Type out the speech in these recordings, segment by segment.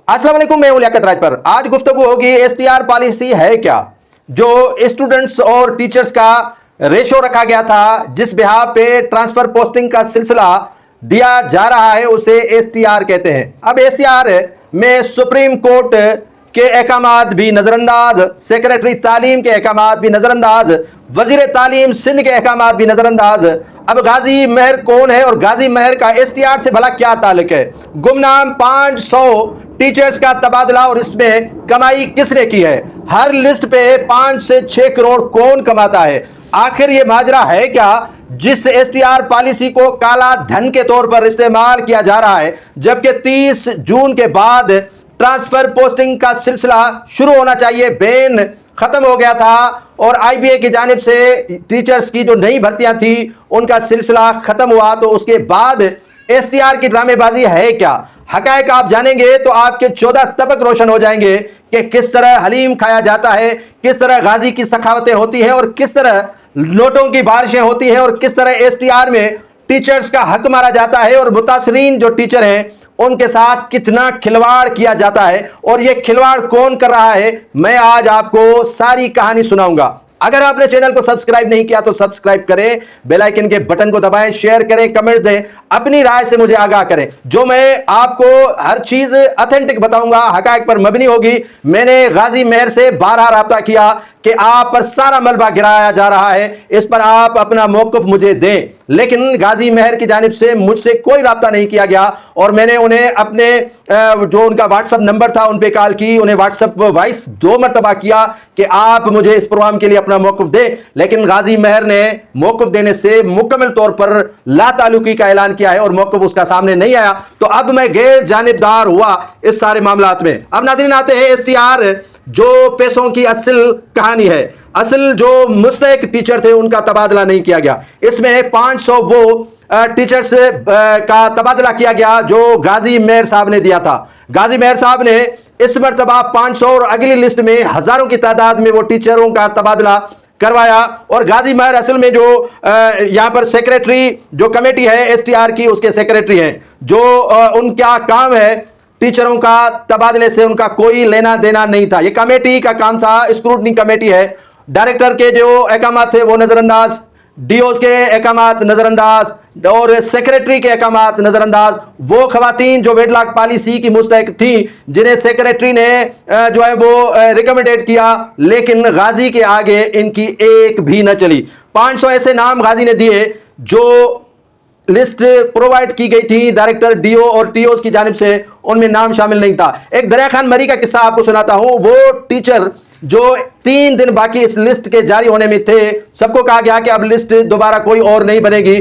अस्सलाम वालेकुम, मैं हूं लियाकत राज पर। आज गुफ्तगू होगी एसटीआर पॉलिसी है क्या, जो स्टूडेंट्स और टीचर्स का रेशो रखा गया था, जिस बिहार पे ट्रांसफर पोस्टिंग का सिलसिला दिया जा रहा है, उसे एसटीआर कहते हैं। अब एसटीआर में सुप्रीम कोर्ट के अहकामात भी नजरअंदाज, सेक्रेटरी तालीम के अहकामात भी नजरअंदाज, वजीर तालीम सिंध के अहकामात भी नजरअंदाज। अब गाजी महर कौन है और गाजी महर का एसटीआर से भला क्या ताल्लुक है? गुमनाम 500 टीचर्स का तबादला और इसमें कमाई किसने की है? हर लिस्ट पे 5 से 6 करोड़ कौन कमाता है? आखिर ये माजरा है क्या जिस एसटीआर पॉलिसी को काला धन के तौर पर इस्तेमाल किया जा रहा है, जबकि 30 जून के बाद ट्रांसफर पोस्टिंग का सिलसिला शुरू होना चाहिए, बैन खत्म हो गया था और आईबीए की जानिब से टीचर्स की जो नई भर्तियां थी उनका सिलसिला खत्म हुआ, तो उसके बाद एसटीआर की ड्रामेबाजी है क्या? हकायक आप जानेंगे तो आपके 14 तबक रोशन हो जाएंगे कि किस तरह हलीम खाया जाता है, किस तरह गाजी की सखावतें होती हैं और किस तरह नोटों की बारिशें होती हैं और किस तरह एसटीआर में टीचर्स का हक मारा जाता है और मुतासरीन जो टीचर हैं उनके साथ कितना खिलवाड़ किया जाता है और ये खिलवाड़ कौन कर रहा है। मैं आज आपको सारी कहानी सुनाऊंगा। अगर आपने चैनल को सब्सक्राइब नहीं किया तो सब्सक्राइब करें, बेल आइकन के बटन को दबाएं, शेयर करें, कमेंट्स दें, अपनी राय से मुझे आगाह करें। जो मैं आपको हर चीज ऑथेंटिक बताऊंगा, हकायक पर मबनी होगी। मैंने गाजी महर से 12 राब्ता किया कि आप पर सारा मलबा गिराया जा रहा है, इस पर आप अपना मौक़िफ़ मुझे दें, लेकिन गाजी महर की जानिब से मुझसे कोई राब्ता नहीं किया गया और मैंने उन्हें अपने जो उनका व्हाट्सएप नंबर था उन पे कॉल की, उन्हें व्हाट्सएप वॉइस 2 मरतबा किया कि आप मुझे इस प्रोग्राम के लिए अपना मौक़िफ़ दें, लेकिन गाजी महर ने मौक़िफ़ देने से मुकम्मल तौर पर लाताल्लुकी का ऐलान किया है और मौक़िफ़ उसका सामने नहीं आया। तो अब मैं गैर जानिबदार हुआ इस सारे मामलात में। अब नाज़रीन आते हैं एसटीआर जो पैसों की असल कहानी है। असल जो मुस्तहिक टीचर थे उनका तबादला नहीं किया गया। इसमें 500 वो टीचर्स का तबादला किया गया जो गाजी महर साहब ने दिया था। गाजी महर साहब ने इस मरतबा 500 और अगली लिस्ट में हजारों की तादाद में वो टीचरों का तबादला करवाया। और गाजी महर असल में जो यहाँ पर सेक्रेटरी जो कमेटी है एसटीआर की, उसके सेक्रेटरी हैं, जो उनका काम है टीचरों का तबादले से उनका कोई लेना देना नहीं था। ये कमेटी का काम था, स्क्रूटनी कमेटी है। डायरेक्टर के जो अहकामात थे वो नजरअंदाज, डीओज के अहकामात नजरअंदाज और सेक्रेटरी के अहकामात नजरअंदाज। वो खवातीन जो वेडलॉक पॉलिसी की मुस्तहिक थी, जिन्हें सेक्रेटरी ने जो है वो रिकमेंडेड किया, लेकिन गाजी के आगे इनकी एक भी न चली। 500 ऐसे नाम गाजी ने दिए जो लिस्ट प्रोवाइड की गई थी डायरेक्टर, डीओ और टीओस की जानिब से, उनमें नाम शामिल नहीं था। एक दरिया खान मरी का किस्सा आपको सुनाता हूं। वो टीचर जो 3 दिन बाकी इस लिस्ट के जारी होने में थे, सबको कहा गया कि अब लिस्ट दोबारा कोई और नहीं बनेगी।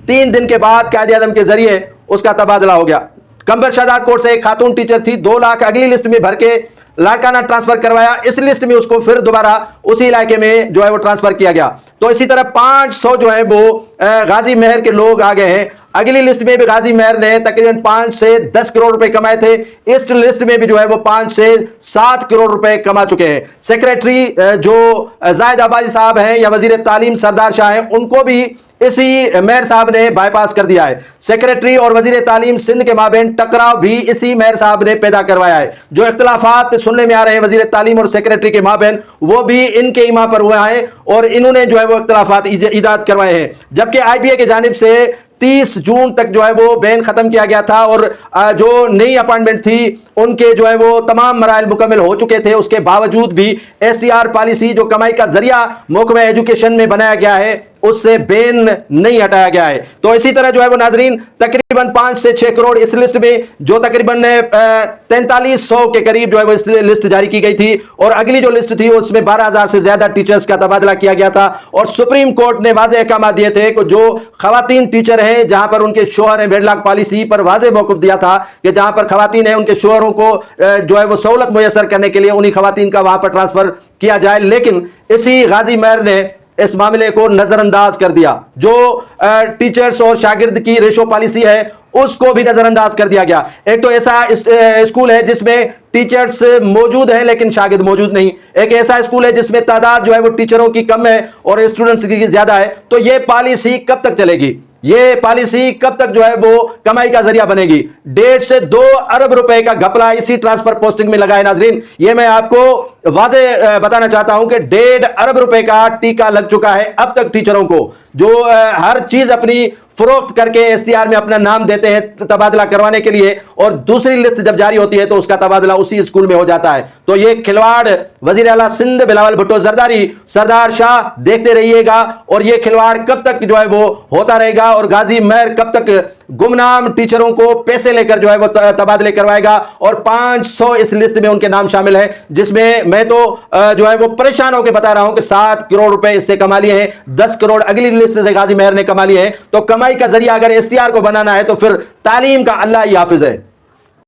3 दिन के बाद कायदे आज़म के जरिए उसका तबादला हो गया। कंबर शादात कोर्ट से एक खातून टीचर थी, 2 लाख अगली लिस्ट में भर के लाड़काना ट्रांसफर करवाया, इस लिस्ट में उसको फिर दोबारा उसी इलाके में जो है वो ट्रांसफर किया गया। तो इसी तरह 500 जो है वो गाजी महर के लोग आ गए हैं। अगली लिस्ट में भी गाजी महर ने तकरीबन 5 से 10 करोड़ रुपए कमाए थे। इस लिस्ट में भी जो है वो 5 से 7 करोड़ रुपए कमा चुके हैं। सेक्रेटरी जो जाहिद आबादी साहब हैं या वजीर तालीम सरदार शाह हैं, उनको भी इसी महर साहब ने बाईपास कर दिया है। सेक्रेटरी और वजीर तालीम सिंध के माबेन टकराव भी इसी महर साहब ने पैदा करवाया है। जो इख्तलाफात सुनने में आ रहे हैं वजीर तालीम और सेक्रेटरी के माबेन, वो भी इनके इमा पर हुआ है और इन्होंने जो है वो इख्तलाफात ईजाद करवाए हैं। जबकि आईबीए की जानिब से 30 जून तक जो है वो बैन खत्म किया गया था और जो नई अपॉइंटमेंट थी उनके जो है वो तमाम मराइल मुकम्मल हो चुके थे। उसके बावजूद भी एसटीआर पॉलिसी जो कमाई का जरिया महकमा एजुकेशन में बनाया गया है, उससे बैन नहीं हटाया गया है। तो इसी तरह जो है वो नाजरीन तकरीबन 5 से 6 करोड़ इस लिस्ट में, जो तकरीबन 4300 के करीब जो है वो इस लिस्ट जारी की गई थी और अगली जो लिस्ट थी उसमें 12,000 से ज्यादा टीचर्स का तबादला किया गया था। और सुप्रीम कोर्ट ने वाज़ेह अहकाम दिए थे कि जो खवातीन टीचर हैं जहां पर उनके शोहर हैं, वेडलॉक पॉलिसी पर वाज़ेह मौक़िफ़ दिया था कि जहां पर खवातीन हैं उनके शोहरों को जो है वो सहूलत मुयसर करने के लिए उन्हीं खवातीन का वहां पर ट्रांसफर किया जाए। लेकिन इसी गाजी महर ने इस मामले को नजरअंदाज कर दिया। जो टीचर्स और शागिर्द की रेशो पॉलिसी है उसको भी नजरअंदाज कर दिया गया। एक तो ऐसा स्कूल है जिसमें टीचर्स मौजूद हैं लेकिन शागिर्द मौजूद नहीं। एक ऐसा स्कूल है जिसमें तादाद जो है वो टीचरों की कम है और स्टूडेंट्स की ज्यादा है। तो ये पॉलिसी कब तक चलेगी? یہ پالیسی کب تک جو ہے وہ کمائی کا ذریعہ بنے گی؟ 1.5 سے 2 ارب روپے کا گھپلا اسی ٹرانسفر پوسٹنگ میں لگا ہے ناظرین. یہ میں آپ کو واضح بتانا چاہتا ہوں کہ 1.5 ارب روپے کا ٹیکہ لگ چکا ہے اب تک ٹیچروں کو، جو ہر چیز اپنی فروخت کر کے ایس ٹی آر میں اپنا نام دیتے ہیں تبادلہ کروانے کے لیے، اور دوسری لسٹ جب جاری ہوتی ہے تو اس کا تبادلہ اسی اسکول میں ہو جاتا ہے. تو یہ کھلواڑ وزیر اعلیٰ سندھ بلاول بھٹو زرداری، سردار شاہ دیکھتے رہیے گا، اور یہ کھلواڑ کب تک جو ہے وہ ہوتا رہے گا، اور غازی مہر کب تک گمنام ٹیچروں کو پیسے لے کر جو ہے وہ تبادلے کروائے گا. اور 500 اس لسٹ میں ان کے نام شامل ہیں، جس میں میں تو جو ہے وہ پریشان ہو کے بتا رہا ہوں کہ 7 کروڑ روپے اس سے کما لیے ہیں، 10 کروڑ اگلی لسٹ سے غازی مہر نے کما لیے ہیں. تو کمائی کا ذریعہ اگر ایس ٹی آر کو بنانا ہے تو پھر تعلیم کا اللہ ہی حافظ ہے.